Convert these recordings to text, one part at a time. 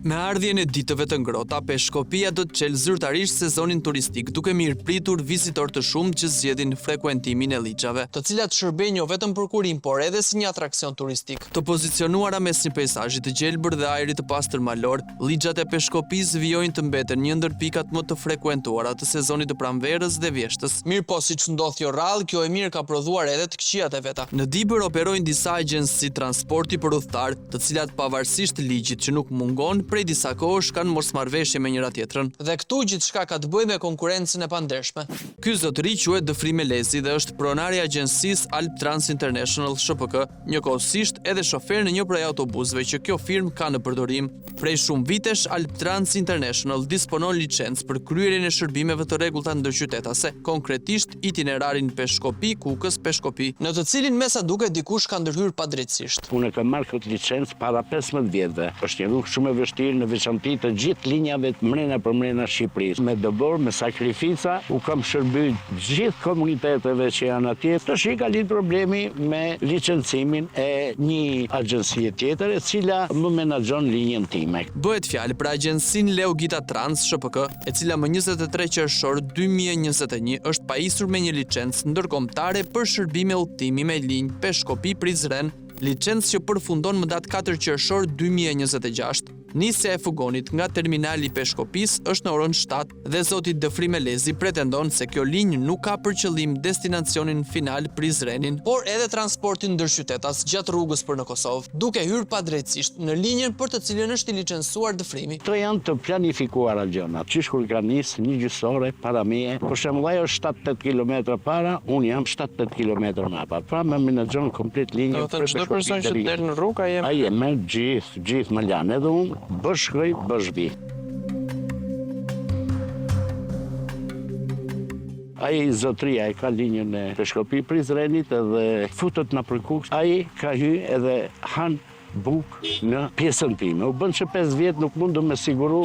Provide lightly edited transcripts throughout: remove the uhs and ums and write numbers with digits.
Me ardhjen e ditëve të ngrohta, Peshkopia do të çelë zyrtarisht sezonin turistik, duke mirëpritur vizitorë të shumtë që zgjedhin frekuentimin e ligjave, të cilat shërbejnë jo vetëm për kurim, por edhe si një atraksion turistik. Të pozicionuara mes një peizazhi të gjelbër dhe ajrit të pastër malor, ligjat e Peshkopisë vijojnë të mbeten një ndër pikat më të frekuentuara të sezonit të pranverës dhe vjeshtës. Mirëpo siç ndodh jo rrallë, kjo e mirë ka prodhuar edhe të këqijat e veta. Në Dibër operojnë disa agjenci transporti për udhëtar, të cilat pavarësisht ligjit që nuk mungon, prej disa kohësh kanë mosmarrveshje me njëra tjetrën. Dhe këtu gjithçka ka të bëjë me konkurrencën e pandershme. Ky zotëri quhet Dëfri Melezi dhe është pronari i agjencisë Alp Trans International SHPK, njëkohësisht edhe shofer në një prej autobusëve që kjo firmë ka në përdorim. Prej shumë vitesh, Alp Trans International disponon licencë për kryerjen e shërbimeve të rregullta ndërqytetase, konkretisht itinerarin Peshkopi-Kukës-Peshkopi, në të cilin mesa duket dikush ka ndërhyrë padrejtësisht. Unë kam marrë këtë licencë para 15 vjetëve. Është një rrugë shumë e vështirë në veçanti të gjithë linjave të mrena për mrena Shqipërisë. Me dëbor, me sakrifica, u kam shërbyer gjithë komuniteteve që janë atje. Tash ka lidh problemi me licencimin e një agjencie tjetër, e cila më menaxhon linjën time. Bëhet fjalë për agjencinë Leogita Trans SHPK, e cila më 23 qershor 2021 është pajisur me një licencë ndërkombëtare për shërbime udhëtimi me linjë Peshkopi-Prizren, licencë që përfundon më datë 4 qershor 2026. Nisja e fugonit nga terminali Peshkopis është në orën 7 dhe zoti Dëfri Melezi pretendon se kjo linjë nuk ka për qëllim destinacionin final Prizrenin, por edhe transportin ndërqytetas gjatë rrugës për në Kosovë, duke hyrë padrejtësisht në linjën për të cilën është i licencuar Dëfrimi. Këto janë të planifikuara gjëna. Qysh kur ka nisë një gjysore para meje, për shembull ajo është 7-8 kilometra para, unë jam 7-8 kilometra mapa. Pra më menaxhon komplet linjën. Do të thënë çdo person që del në rrugë ai me gjithë më lanë edhe unë bësh shkoj, bësh vi. Ai zotria e ka linjën e Peshkopi-Prizrenit edhe futet në Kukës. Ai ka hyrë edhe han buk në pjesën time. U bën që 5 vjet nuk mundu me siguru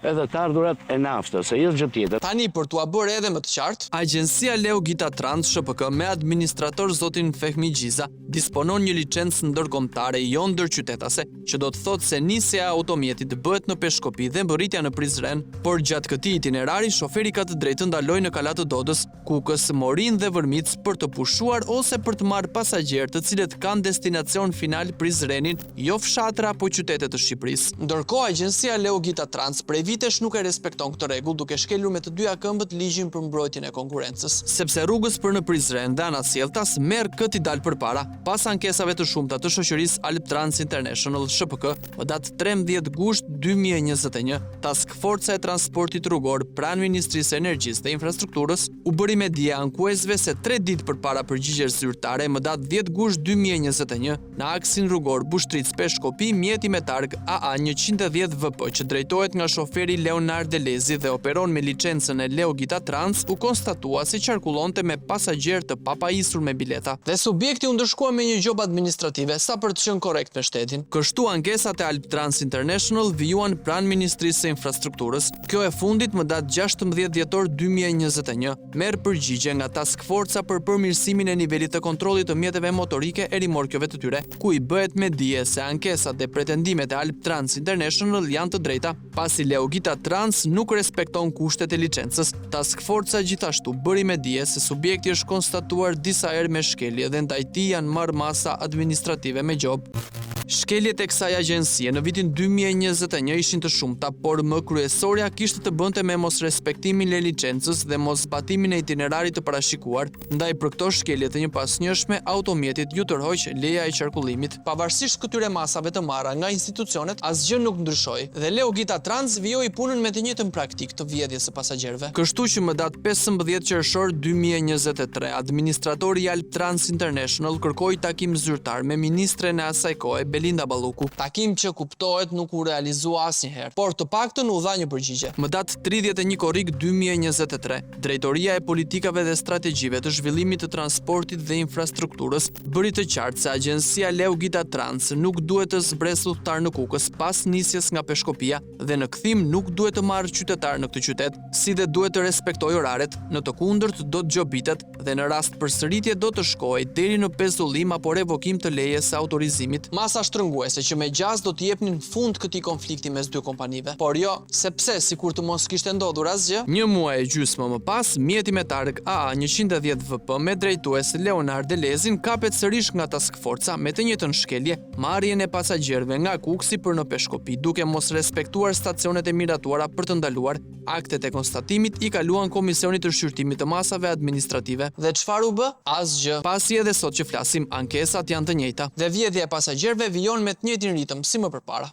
edhe të ardhurat e naftës, e jo gjë tjetër. Tani për t'ua bërë edhe më të qartë, agjencia Leogita Trans SHPK me administrator zotin Fehmi Gjiza disponon një licencë ndërkombëtare jo ndërqytetase, që do të thotë se nisja e automjetit bëhet në Peshkopi dhe mbërritja në Prizren, por gjatë këtij itinerari shoferi ka të drejtë të ndalojë në kalat të Dodës, Kukës, Morin dhe Vërmic për të pushuar ose për të marrë pasagjerë të cilët kanë destinacion final Prizrenin, jo fshatra apo qytete të Shqipërisë. Ndërkohë agjencia Leogita Trans prej vitesh nuk e respekton këtë rregull, duke shkelur me të dyja këmbët ligjin për mbrojtjen e konkurrencës. Sepse rrugës për në Prizren dhe anasjelltas merr këtë dal përpara, pas ankesave të shumta të shoqërisë Alp Trans International SHPK, më datë 13 gusht 2021, Task Forca e Transportit Rrugor pranë Ministrisë së Energjisë dhe Infrastrukturës u bëri me dije ankuesve se 3 ditë përpara përgjigjes zyrtare, më datë 10 gusht 2021, në aksin rrugor Bushtric Peshkopi, mjeti me targ AA 110 VP që drejtohet nga shoferi Leonard Delezi dhe operon me licencën e Leogita Trans, u konstatua se qarkullonte me pasagjerë të papajisur me bileta. Dhe subjekti u ndërshkua me një gjobë administrative, sa për të qenë korrekt me shtetin. Kështu ankesat e Alp Trans International vijuan pranë Ministrisë së Infrastrukturës. Kjo e fundit më datë 16 dhjetor 2021, merr përgjigje nga Task Forca për përmirësimin e nivelit të kontrollit të mjeteve motorike e rimorkjeve të tyre, ku i bëhet me dije se ankesat dhe pretendimet e Alp Trans International janë të drejta, pasi Leogita Trans nuk respekton kushtet e licencës. Task Forca gjithashtu bëri me dije se subjekti është konstatuar disa herë me shkelje dhe ndaj tij janë marrë masa administrative me gjobë. Shkeljet e kësaj agjencie në vitin 2021 ishin të shumta, por më kryesorja kishte të bënte me mos respektimin e licencës dhe mos zbatimin e itinerarit të parashikuar. Ndaj për këto shkelje të njëpasnjëshme, automjetit ju tërhoq leja e qarkullimit. Pavarësisht këtyre masave të marra nga institucionet, asgjë nuk ndryshoi dhe Leogita Trans vijoi punën me të njëjtën praktikë të vjedhjes së pasagjerëve. Kështu që më datë 15 qershor 2023, administratori i Alp Trans International kërkoi takim zyrtar me ministren e asaj kohe, Belinda Balluku. Takim që kuptohet nuk u realizua asnjëherë, por të paktën u dha një përgjigje. Më datë 31 korrik 2023, Drejtoria e Politikave dhe Strategjive të Zhvillimit të Transportit dhe Infrastrukturës bëri të qartë se agjencia Leogita Trans nuk duhet të zbresë udhëtar në Kukës pas nisjes nga Peshkopia dhe në kthim nuk duhet të marrë qytetar në këtë qytet, si dhe duhet të respektojë oraret, në të kundërt do të gjobitet dhe në rast përsëritje do të shkojë deri në pezullim apo revokim të lejes së autorizimit. Masa shtrënguese që me gjaz do të jepnin fund këtij konflikti mes dy kompanive. Por jo, sepse sikur të mos kishte ndodhur asgjë, një muaj e gjysmë më pas, mjeti me targ AA-110 VP me drejtues Leonard Delezin kapet sërish nga task forca me të njëjtën shkelje, marrjen e pasagjerëve nga Kuksi për në Peshkopi, duke mos respektuar stacionet e miratuara për të ndaluar. Aktet e konstatimit i kaluan Komisionit të Shqyrtimit të Masave Administrative. Dhe çfarë u bë? Asgjë. Pasi edhe sot që flasim, ankesat janë të njëjta dhe vjedhja e pasagjerëve vijon me të njëjtin ritëm si më përpara.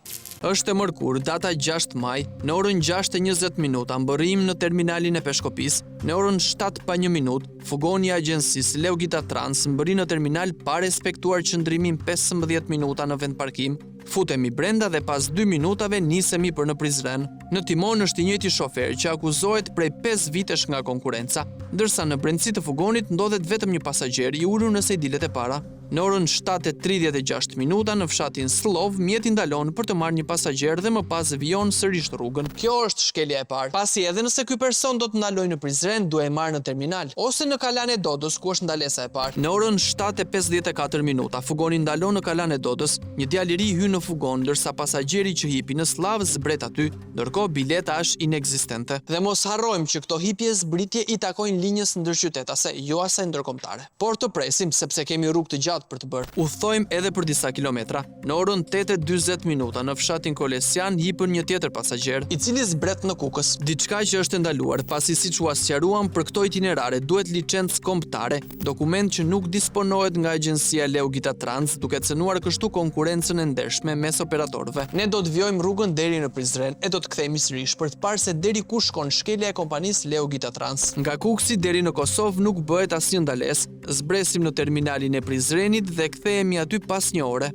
Është e mërkur, data 6 maj, në orën 6:20 minuta, mbërrim në terminalin e Peshkopis. Në orën 7 pa 1 minutë, fugoni i agjencisë Leogita Trans mbërri në terminal pa respektuar qëndrimin 15 minuta në vend parkim. Futemi brenda dhe pas 2 minutave nisemi për në Prizren. Në timon është i njëjti shofer që akuzohet prej 5 vitesh nga konkurenca, ndërsa në brendësi të fugonit ndodhet vetëm një pasagjer i ulur në sedilet e para. Në orën 7:36 minuta në fshatin Slov, mjeti ndalon për të marrë një pasagjer dhe më pas vijon sërish rrugën. Kjo është shkelja e parë. Pasi edhe nëse ky person do të ndalojë në Prizren, duhet marrë në terminal ose në Kalan e Dodës, ku është ndalesa e parë. Në orën 7:54 minuta, fugoni ndalon në Kalan e Dodës, një djalë i ri hyn në fugon, ndërsa pasagjeri që hipi në Slav zbret aty, ndërkohë bileta është inekzistente. Dhe mos harrojmë që këto hipje zbritje i takojnë linjës ndërqytetase, jo asaj ndërkombëtare. Por të presim sepse kemi rrugë të gjatë për të bërë. Udhtojmë edhe për disa kilometra. Në orën 8:40 minuta në fshatin Kolesian hipën një tjetër pasagjer, i cili zbret në Kukës. Diçka që është ndaluar, pasi siç u sqaruam për këto itinerare duhet licencë kombëtare, dokument që nuk disponohet nga agjencia Leogita Trans, duke cënuar kështu konkurrencën e ndershme mes operatorëve. Ne do të vjojmë rrugën deri në Prizren e do të kthehemi sërish për të parë se deri ku shkon shkelja e kompanisë Leogita Trans. Nga Kuksi deri në Kosovë nuk bëhet asnjë ndalesë. Zbresim në terminalin e Prizrenit dhe kthehemi aty pas një ore.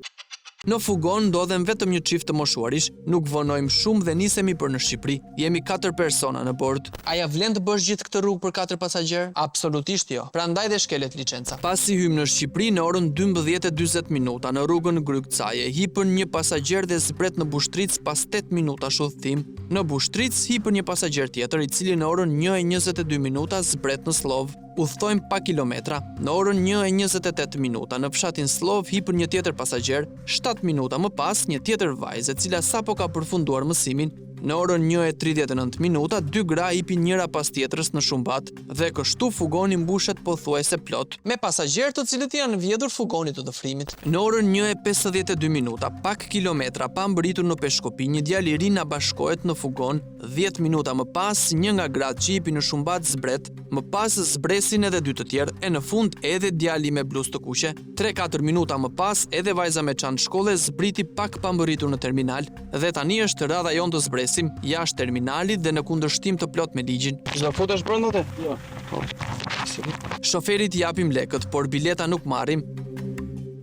Në fugon ndodhen vetëm një çift të moshuarish, nuk vonojmë shumë dhe nisemi për në Shqipëri. Jemi 4 persona në bord. A ja vlen të bësh gjithë këtë rrugë për 4 pasagjer? Absolutisht jo. Prandaj dhe shkelet licenca. Pasi hym në Shqipëri në orën 12:40 minuta në rrugën Gryqcaje, hipën një pasagjer dhe zbret në Bushtric pas 8 minutash udhëtim. Në Bushtric hipën një pasagjer tjetër i cili në orën 1:22 minuta zbret në Slov. Udhtojmë pa kilometra. Në orën 1:28 minuta në fshatin Slov hipën një tjetër pasagjer, 7 minuta më pas një tjetër vajzë e cila sapo ka përfunduar mësimin. Në orën 1:39 minuta, 2 gra hipin njëra pas tjetrës në Shumbat dhe kështu fugoni mbushet pothuajse plot, me pasagjerë të cilët janë vjedhur fugonit të dëfrimit. Në orën 1:52 minuta, pak kilometra pa mbërritur në Peshkopi, një djalë i ri na bashkohet në fugon. 10 minuta më pas, një nga gratë që hipi në Shumbat zbret, më pas zbresin edhe 2 të tjerë, e në fund edhe djali me bluzë të kuqe. 3-4 minuta më pas, edhe vajza me çantë shkolle zbriti pak pa mbërritur në terminal dhe tani është radha jon të zbresim jashtë terminalit dhe në kundërshtim të plot me ligjin. Çdo futesh brenda te? Jo. Shoferit japim lekët, por bileta nuk marrim.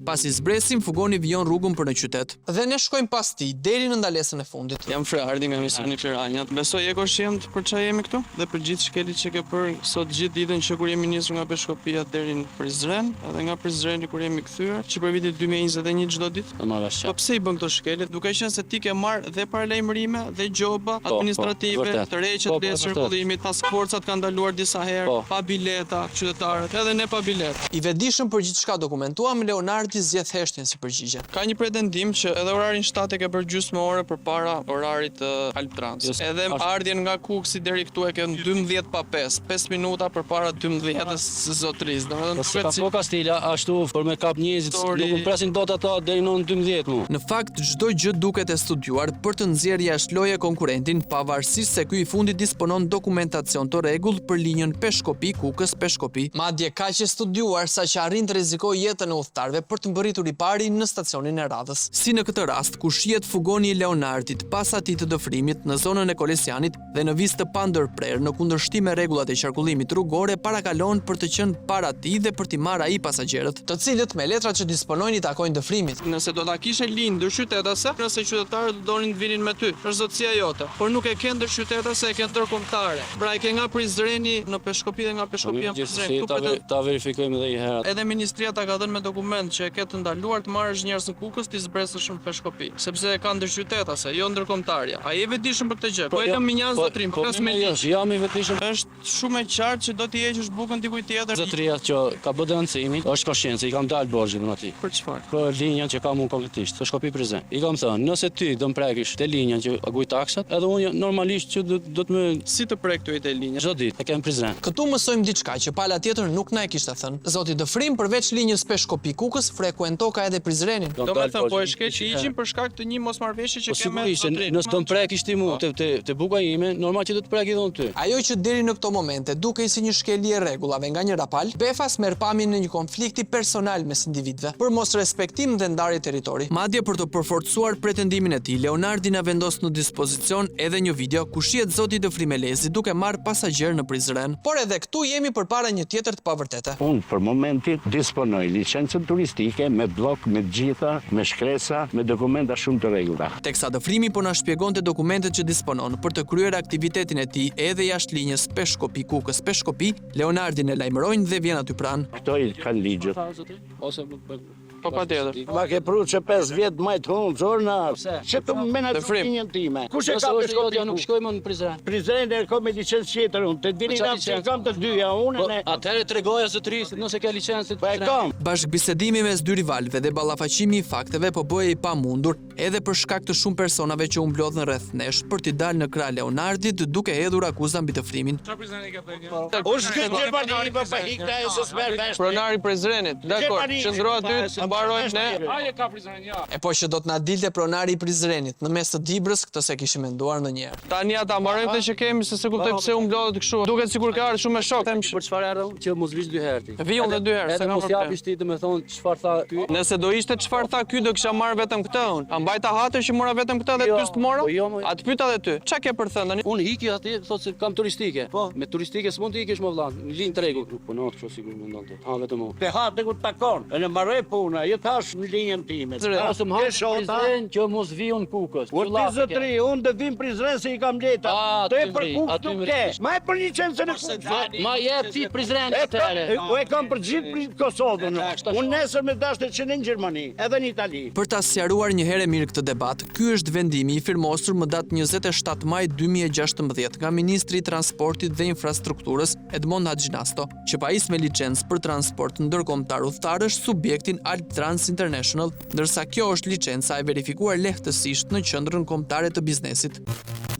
Pasi zbresim, fugoni vijon rrugën për në qytet. Dhe ne shkojmë pas tij deri në ndalesën e fundit. Jam Freardi nga misioni Piranjat. Besoj je koshient për çfarë jemi këtu dhe për gjithë shkelit që ke për sot gjithë ditën që kur jemi nisur nga Peshkopia deri në Prizren, edhe nga Prizreni kur jemi kthyer, që për vitin 2021 çdo ditë. Po pse i bën këto shkelet? Duke qenë se ti ke marrë dhe paralajmërime dhe gjoba administrative, të rreqet të cirkullimit, task forcat kanë ndaluar disa herë, pa bileta, qytetarët, edhe ne pa biletë. I vetëdijshëm për gjithçka dokumentuam, Leonardi zgjedh heshtjen si përgjigje. Ka një pretendim që edhe orarin 7 e ke bërë gjysmë ore përpara orarit të Alptrans. Edhe ardhjen nga Kuksi deri këtu e ke 12 pa 5 minuta përpara 12-s së zotërisë. Po ka stila ashtu për me kap njerëzit, nuk presin dot ata deri në 12 mu. Në fakt çdo gjë duket e studiuar për të nxjerrë jashtëloje konkurrentin, pavarësisht se ky i fundit disponon dokumentacion të rregullt për linjën Peshkopi-Kukës-Peshkopi. Madje kaq e studiuar sa që arrin të rrezikojë jetën e udhëtarëve për të mbërritur i pari në stacionin e radhës. Si në këtë rast, ku shihet fugoni i Leonardit pas atij të dëfrimit në zonën e Kolesianit dhe në vizë të pandërprer në kundërshtim me rregullat e qarkullimit rrugor parakalon për të qenë para tij dhe për t'i marrë ai pasagjerët, të cilët me letrat që disponojnë i takojnë dëfrimit. Nëse do ta kishe linjë ndërqytetase, nëse qytetarët do donin të vinin me ty, është zotësia jote. Por nuk e ke ndërqytetase, e ke ndërkombëtare. Pra e ke nga Prizreni në Peshkopi dhe nga Peshkopi në Prizren. Ta verifikojmë edhe një herë. Edhe ministria ta ka dhënë me dokument që ke të ndaluar të marrësh njerëz në Kukës ti zbresësh në Peshkopi, sepse ka ndërqytetase, jo ndërkombëtarja. A je vetëdijshëm për këtë gjë? Po jam minjas zotrim, plas me ligj. Jam i vetëdijshëm. Është shumë e qartë që do t'i heqësh bukën dikujt tjetër. Zotëria që ka bë dëncimin, është koshiencë, i kam dalë borxhin në atij. Për çfarë? Për linjën që kam unë konkretisht, Peshkopi Prizren. I kam thënë, nëse ti do mprekish te linja që aguj taksat, edhe unë normalisht që do të më Si të prek këto ide linja? çdo ditë e kem Prizren. Këtu mësojmë diçka që pala tjetër nuk na e kishte thënë. Zoti Dëfrim përveç linjës Peshkopi Kukës frekuento ka edhe Prizrenin. Do me thënë, po e shkeq ligjin për shkak të një mosmarrëveshje që Po ke me sigurisht, zotrin. nëse do mprekish ti mua te buka ime, normal që do të prek edhe ty. Ajo që deri në këto momente dukej si një shkelje e rregullave nga një rapal, Befas merr pamjen në një konflikti personal mes individëve për mos respektim dhe ndarje territori. Madje për të përforcuar pretendimin e tij, Leonardi na vendos në dispozicion edhe një video ku shihet zoti Dëfrimelezi duke marrë pasagjer në Prizren. Por edhe këtu jemi përpara një tjetër të pavërtetë. Unë për momentin disponoj licencën turistike me blok, me gjitha, me shkresa, me dokumenta shumë të rregullta. Teksa Dëfrimi po na shpjegonte dokumentet që disponon për të kryer aktivitetin e tij edhe jashtë linjës Peshkopi Kukës Peshkopi, Leonardin e lajmërojnë dhe vjen aty pranë. Këto i kanë ligjët. Ose Po patjetër. Ma ke pru që 5 vjet majt hunë, zorna, Pse? që të menaxhon Dëfrim. linjën time. Kush e Nëse ka është Peshkopi jo, nuk Kukë? shkojmë në Prizren. Prizren e ka me licencë tjetër unë, të dini Po, nga çfarë që licencë? kam të dyja, unë Po, e atëherë tregoja zotërisë nëse ka licencë Po e kam. Bashkëbisedimi mes dy rivalëve dhe ballafaqimi i fakteve po bëhej i pamundur edhe për shkak të shumë personave që u mblodhën rreth nesh për t'i dalë në krah Leonardit duke hedhur akuza mbi Dëfrimin. Unë shkë Gjermani për pahikta e së smerë vesh. Pronari i Prizrenit. Dakor, qëndro aty, mbarojmë ne. E po që do t'na dilte pronari i Prizrenit në mes të Dibrës, këtë se kishim menduar ndonjëherë. Tani ata mbarojmë këtë që kemi se se kuptoj pse u mblodhet kështu. Duket sikur ka ardhur shumë me shok. Them Për çfarë erdhëm? Që mos vish dy herë ti. Vi unë dhe dy herë, se Edhe kam mos problem. japish ti domethënë çfarë tha ky. Nëse do ishte çfarë tha ky do kisha marrë vetëm këtë unë. A mbajta hatër që mora vetëm këtë dhe Jo, ty s'të mora? po jo, mo. A të pyeta edhe ty. Ç'a ke për thënë tani? Unë hiki aty, thotë se kam turistike. Po, me turistike s'mund të ikesh më vëlla. Në linjë tregu. Nuk punon kështu sigur mendon ti. Ha vetëm unë. Te hatë ku takon, e në mbaroj puna, jo tash në linjën time. Ose më Ke hapë shota? Prizren që mos viun Kukës. Unë ti zotri, unë dhe vim Prizren se i kam leta. Ah, Të e aty për mri, Kukë aty nuk mri. ke. Ma e për licencën e Kukës. Ma jep ti Prizren E atëherë. e kam për gjithë Kosovën. Unë nesër me dashte që në Gjermani, edhe në Itali. Për ta sqaruar një herë mirë këtë debat, ky është vendimi i firmosur më datë 27 maj 2016 nga Ministri i Transportit dhe Infrastrukturës Edmond Haxhinasto, që pajis me licencë për transport ndërkombëtar udhëtarësh subjektin Alp Trans International, ndërsa kjo është licenca e verifikuar lehtësisht në qendrën kombëtare të biznesit.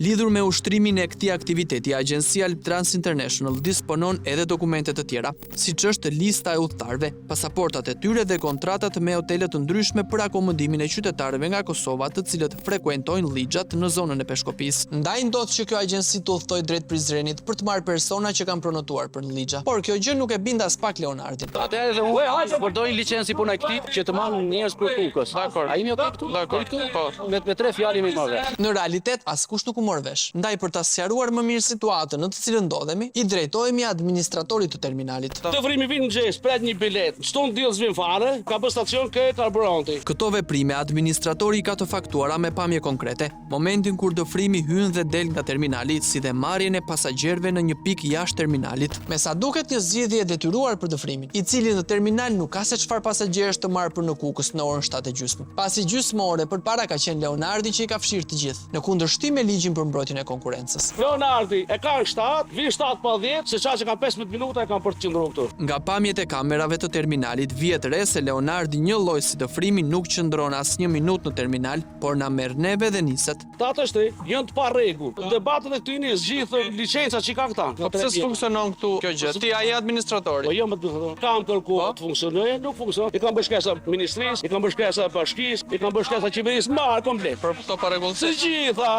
Lidhur me ushtrimin e këtij aktiviteti, Agjencia Alp Trans International disponon edhe dokumente të tjera, siç është lista e udhëtarëve, pasaportat e tyre dhe kontratat me hotele të ndryshme për akomodimin e qytetarëve nga Kosova, të cilët frekuentojnë ligjat në zonën e Peshkopisë. Ndaj ndodh që kjo agjenci të udhtoi drejt Prizrenit për të marrë persona që kanë pronotuar për në ligja. Por kjo gjë nuk e bind as pak Leonardin. Atëherë dhe unë përdoj licenci puna këtij që të marrë njerëz për Kukës. Dakor. A jemi okay këtu? Dakor. Po. Me 3 fjalë më marrë. Në realitet, askush nuk u mor vesh. Ndaj për ta sqaruar më mirë situatën në të cilën ndodhemi, i drejtohemi administratorit të terminalit. Dëfrimi vin në gjes, pret një bilet. Shton diell s'vin fare, ka bë stacion ke karburanti. Këto veprime administratori ka të faktuara me pamje konkrete, momentin kur Dëfrimi hyn dhe del nga terminali, si dhe marrjen e pasagjerëve në një pikë jashtë terminalit. Me sa duket një zgjidhje e detyruar për Dëfrimin, i cili në terminal nuk ka se çfarë pasagjerësh të marrë për në Kukës në orën 7:30. Pasi gjysmë ore përpara ka qenë Leonardi që i ka fshirë të gjithë, në kundërshtim me ligjin për mbrojtjen e konkurrencës. Leonardi e ka 7, vin 7 pa 10, se çka që ka 15 minuta e kanë për të qëndruar këtu. Nga pamjet e kamerave të terminalit vjet re se Leonardi një lloj si Dëfrimi nuk qëndron as një minutë në terminal, por na merr neve dhe niset. Ta të shtë, janë të pa rregull. Debatët e këtyni zgjidhë licenca që ka këta. Po pse s'funksionon këtu kjo gjë? Ti ai administratori. Po jo më të thonë, kam kërkuar të funksionojë, nuk funksionon. I kam bërë shkesa ministrisë, i kam bërë shkesa bashkisë, i kam bërë shkesa qeverisë, marr komplet. Për këto paregullsi. Së gjitha.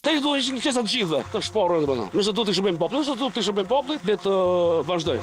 Te duhet të shkesa të gjitha, të shporën domethënë. Nëse do të shërbejmë popullit, nëse do të shërbejmë popullit, le të vazhdoj.